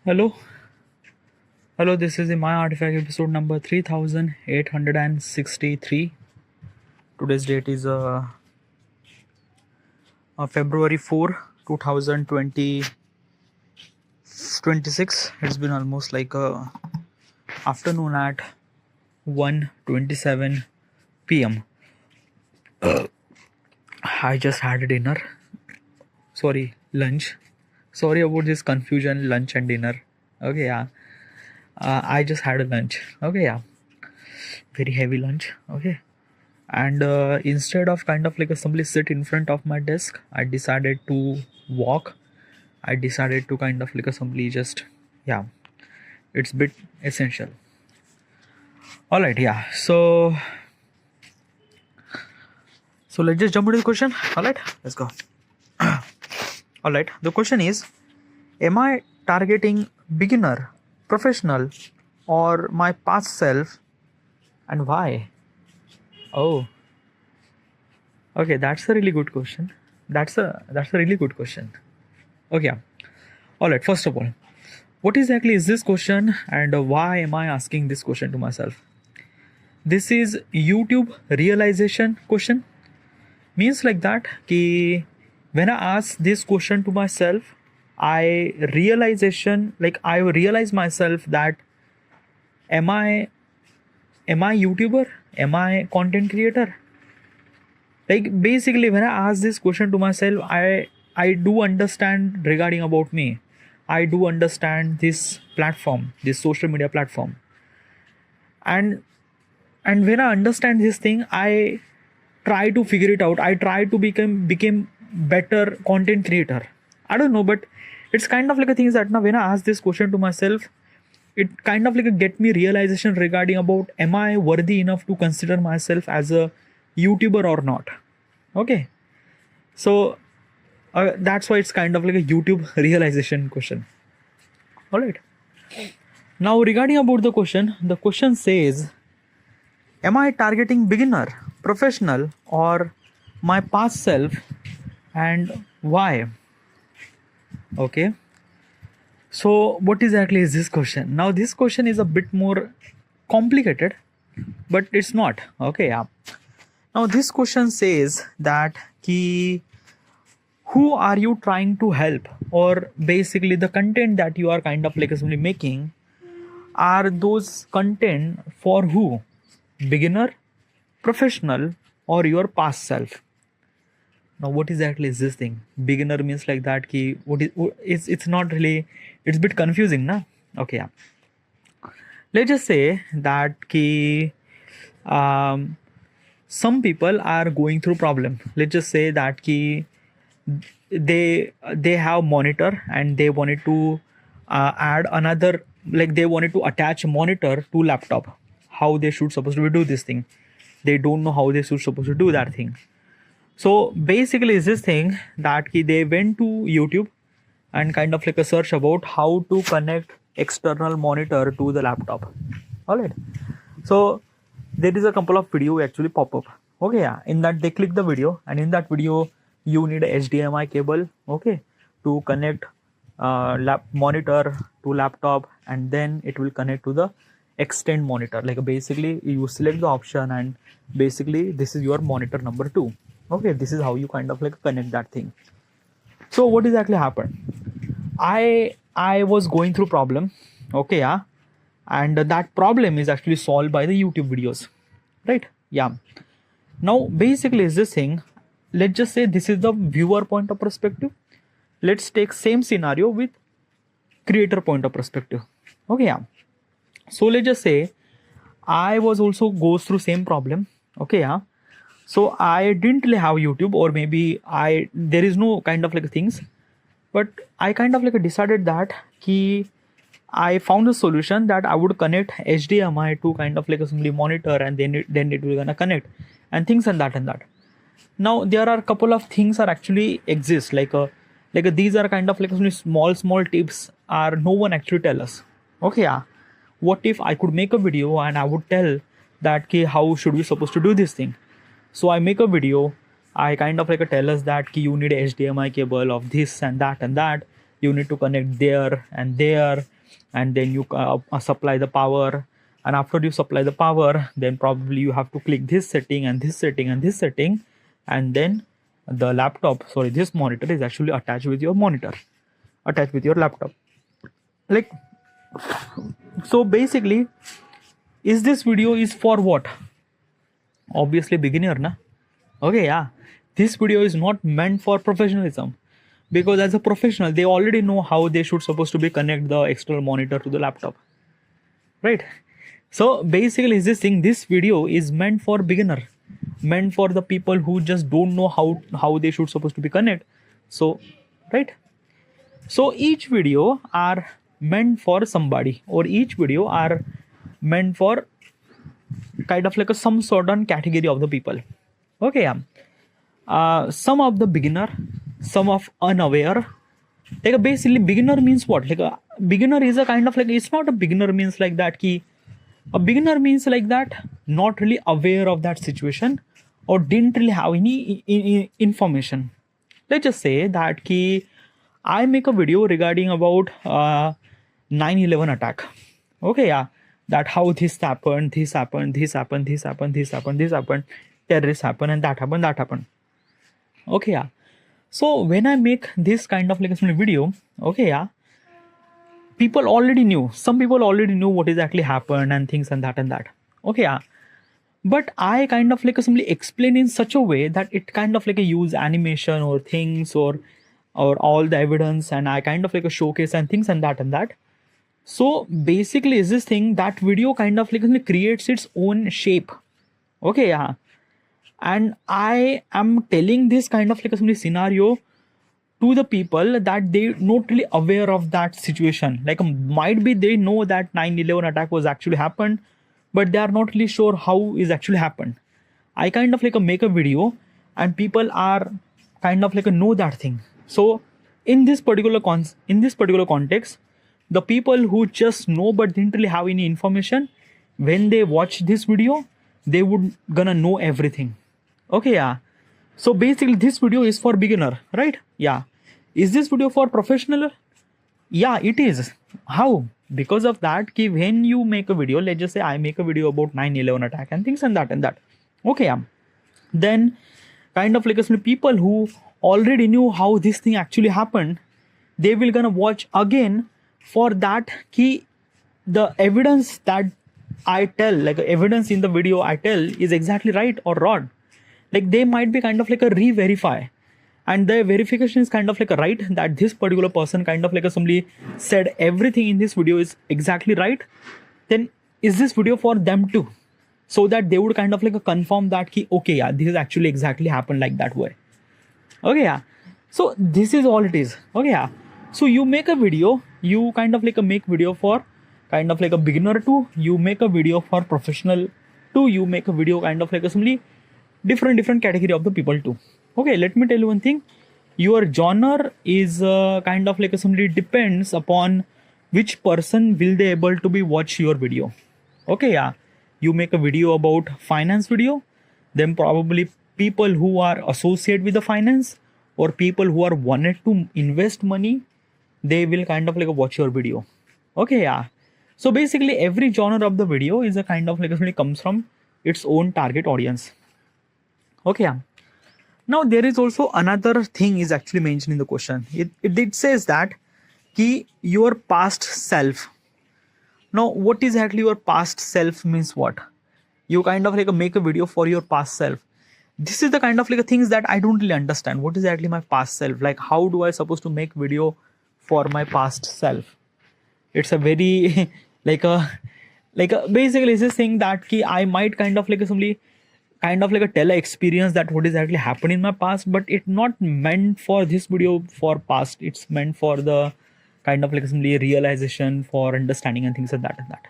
Hello, hello. This is the My Artifact episode number 3863. Today's date is February 4, 2026. It's been almost like afternoon at 1:27 p.m. I just had dinner. Sorry, lunch. Sorry about this confusion, lunch and dinner. Okay, yeah. I just had a lunch. Okay, yeah. Very heavy lunch. Okay. And instead of kind of like simply sit in front of my desk, I decided to walk. I decided to kind of like simply just, yeah, it's bit essential. All right, yeah. So let's just jump into the question. All right, let's go. All right, the question is, am I targeting beginner, professional, or my past self, and why? Oh, okay, that's a really good question. That's a really good question. Okay, yeah. All right, first of all, what exactly is this question, and why am I asking this question to myself? This is YouTube realization question. Means like that ki when I ask this question to myself, I realize myself that am I YouTuber? Am I content creator? Like basically when I ask this question to myself, I do understand regarding about me. I do understand this platform, this social media platform. And when I understand this thing, I try to figure it out. I try to become better content creator. I don't know, but it's kind of like a thing that now when I ask this question to myself, it kind of like a get me realization regarding about am I worthy enough to consider myself as a YouTuber or not. Okay, so that's why it's kind of like a YouTube realization question. All right, now regarding about the question says, am I targeting beginner, professional, or my past self, and why? Okay, so what exactly is this question? Now this question is a bit more complicated, but it's not. Okay, yeah. Now this question says that ki who are you trying to help, or basically the content that you are kind of like simply making, are those content for who? Beginner, professional, or your past self? Now what exactly is this thing? Beginner means like that ki it's not really, it's a bit confusing, na? Okay, yeah. Let's just say that ki some people are going through problem. Let's just say that ki they have monitor and they wanted to add another, like they wanted to attach monitor to laptop. How they should supposed to do this thing? They don't know how they should supposed to do that thing. So basically is this thing that ki they went to YouTube and kind of like a search about how to connect external monitor to the laptop. All right, so there is a couple of video actually pop up. Okay, yeah, in that they click the video, and in that video you need a HDMI cable, okay, to connect monitor to laptop, and then it will connect to the extend monitor. Like basically you select the option, and basically this is your monitor number 2. Okay, this is how you kind of like connect that thing. So what exactly happened? I was going through problem. Okay, yeah, and that problem is actually solved by the YouTube videos, right? Yeah. Now basically is this thing, let's just say this is the viewer point of perspective. Let's take same scenario with creator point of perspective. Okay, yeah. So let's just say I was also goes through same problem. Okay, yeah. So I didn't really have YouTube, or maybe there is no kind of like things, but I kind of like decided that I found a solution that I would connect HDMI to kind of like a simply monitor, and then it will gonna connect and things and that. Now there are a couple of things are actually exist these are kind of like small tips are no one actually tell us. Okay, yeah. What if I could make a video and I would tell that how should we supposed to do this thing? So I make a video. I kind of like tell us that you need a HDMI cable of this and that, you need to connect there, and then you supply the power. And after you supply the power, then probably you have to click this setting and this setting and this setting, and then the laptop, sorry, this monitor is actually attached with your monitor, attached with your laptop. Like, so basically, is this video is for what? Obviously beginner, na? Okay, yeah, this video is not meant for professionalism, because as a professional they already know how they should supposed to be connect the external monitor to the laptop, right? So basically is this thing, this video is meant for beginner, meant for the people who just don't know how they should supposed to be connect. So, right, so each video are meant for somebody, or each video are meant for kind of like some certain category of the people. Okay, yeah. Some of the beginner, some of unaware. Like basically beginner means what? Like a beginner is a kind of like, it's not a beginner means like that ki, a beginner means like that not really aware of that situation, or didn't really have any information. Let's just say that ki I make a video regarding about 9/11 attack. Okay, yeah, that how this happened, this happened, this happened, this happened, this happened, this happened, terrorists happened, and that happened, that happened. Okay, yeah. So when I make this kind of like a video, okay, yeah, people already knew. Some people already knew what exactly happened and things and that and that. Okay, yeah. But I kind of like simply explain in such a way that it kind of like a use animation or things, or all the evidence, and I kind of like a showcase and things and that and that. So basically is this thing, that video kind of like creates its own shape. Okay, yeah. And I am telling this kind of like a scenario to the people that they not really aware of that situation. Like might be they know that 9/11 attack was actually happened, but they are not really sure how is actually happened. I kind of like make a video, and people are kind of like know that thing. So in this particular context, the people who just know but didn't really have any information, when they watch this video, they would gonna know everything. Okay, yeah. So basically this video is for beginner, right? Yeah. Is this video for professional? Yeah, it is. How? Because of that, ki when you make a video, let's just say I make a video about 9/11 attack and things and that and that. Okay, yeah. Then kind of like people who already knew how this thing actually happened, they will gonna watch again for that ki the evidence that I tell, like evidence in the video I tell is exactly right or wrong. Like they might be kind of like a re-verify, and the verification is kind of like a right, that this particular person kind of like a somebody said everything in this video is exactly right. Then is this video for them too, so that they would kind of like a confirm that ki, okay, yeah, this is actually exactly happened like that way. Okay, yeah. So this is all it is. Okay, yeah. So you make a video, you kind of like a make video for kind of like a beginner too, you make a video for professional too, you make a video kind of like a somebody different category of the people too. Okay, let me tell you one thing. Your genre is kind of like a somebody depends upon which person will they able to be watch your video. Okay, yeah. You make a video about finance video, then probably people who are associated with the finance, or people who are wanted to invest money, they will kind of like watch your video. Okay, yeah. So basically every genre of the video is a kind of like somebody comes from its own target audience. Okay, yeah. Now there is also another thing is actually mentioned in the question. It says that ki your past self. Now what is actually your past self means what? You kind of like make a video for your past self. This is the kind of like things that I don't really understand. What is actually my past self? Like how do I supposed to make video for my past self? It's a very basically it's this thing that ki I might kind of like somebody kind of like a tele experience that what is actually happened in my past, but it's not meant for this video for past. It's meant for the kind of like simply realization, for understanding and things like that and that.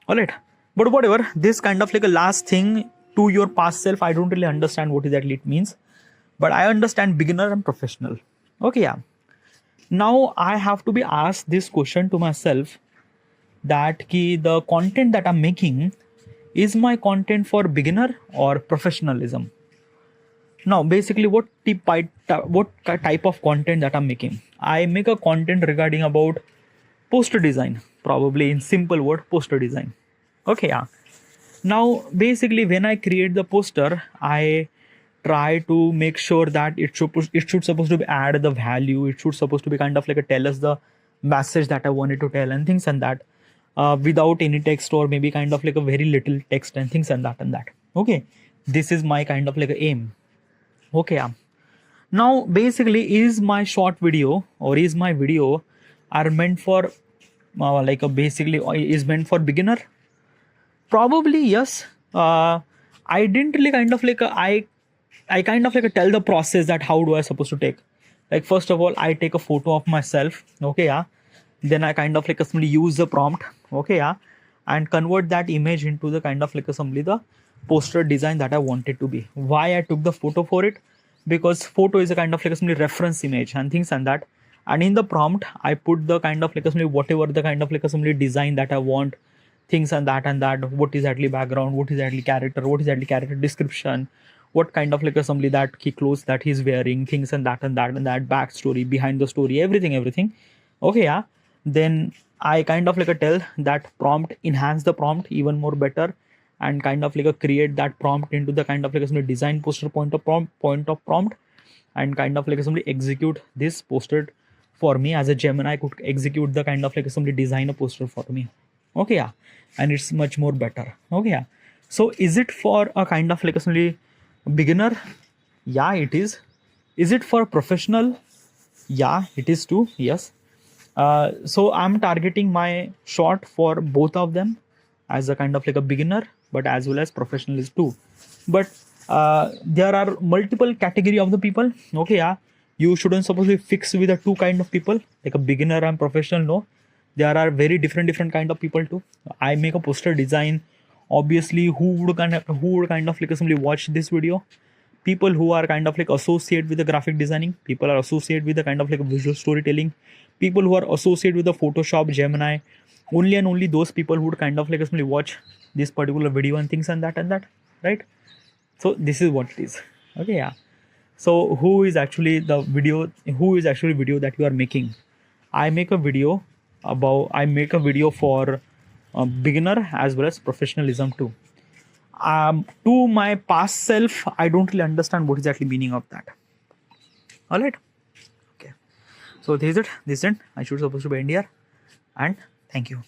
All right, but whatever, this kind of like a last thing to your past self, I don't really understand what exactly it means, but I understand beginner and professional. Okay, yeah. Now I have to be asked this question to myself, that ki the content that I'm making, is my content for beginner or professionalism? Now, basically, what type of content that I'm making? I make a content regarding about poster design, probably in simple word, poster design. Okay, yeah. Now, basically, when I create the poster, I try to make sure that it should supposed to be add the value. It should supposed to be kind of like a tell us the message that I wanted to tell and things and that, without any text or maybe kind of like a very little text and things and that and that. Okay, this is my kind of like a aim. Okay, yeah. Now, basically, is my short video or is my video are meant for like a basically is meant for beginner? Probably yes. I didn't really kind of like I kind of like tell the process that how do I supposed to take. Like first of all, I take a photo of myself. Okay, yeah. Then I kind of like simply use the prompt. Okay, yeah, and convert that image into the kind of like simply the poster design that I wanted to be. Why I took the photo for it? Because photo is a kind of like simply reference image and things and that. And in the prompt, I put the kind of like simply whatever the kind of like simply design that I want, things and that, what is actually background, what is actually character, what is actually character description, what kind of like assembly that key clothes that he's wearing, things and that backstory behind the story, everything. Okay, yeah. Then I kind of like a tell that prompt, enhance the prompt even more better, and kind of like a create that prompt into the kind of like a design poster point of prompt, and kind of like assembly execute this poster for me as a Gemini could execute the kind of like assembly design a poster for me. Okay, yeah, and it's much more better. Okay, yeah. So is it for a kind of like assembly beginner? Yeah, it is. Is it for a professional? Yeah, it is too. Yes. So I'm targeting my short for both of them as a kind of like a beginner, but as well as professionals too. But there are multiple category of the people. Okay, yeah. You shouldn't supposed to be fixed with the two kind of people, like a beginner and professional. No, there are very different kind of people too. I make a poster design. Obviously, who would kind of like simply watch this video? People who are kind of like associated with the graphic designing, people are associated with the kind of like visual storytelling, people who are associated with the Photoshop, Gemini. Only and only those people who would kind of like simply watch this particular video and things and that, right? So this is what it is. Okay, yeah. So who is actually the video? Who is actually video that you are making? I make a video I make a video for beginner as well as professionalism too. To my past self, I don't really understand what is actually meaning of that. All right. Okay. So this is it. I should supposed to be end here, and thank you.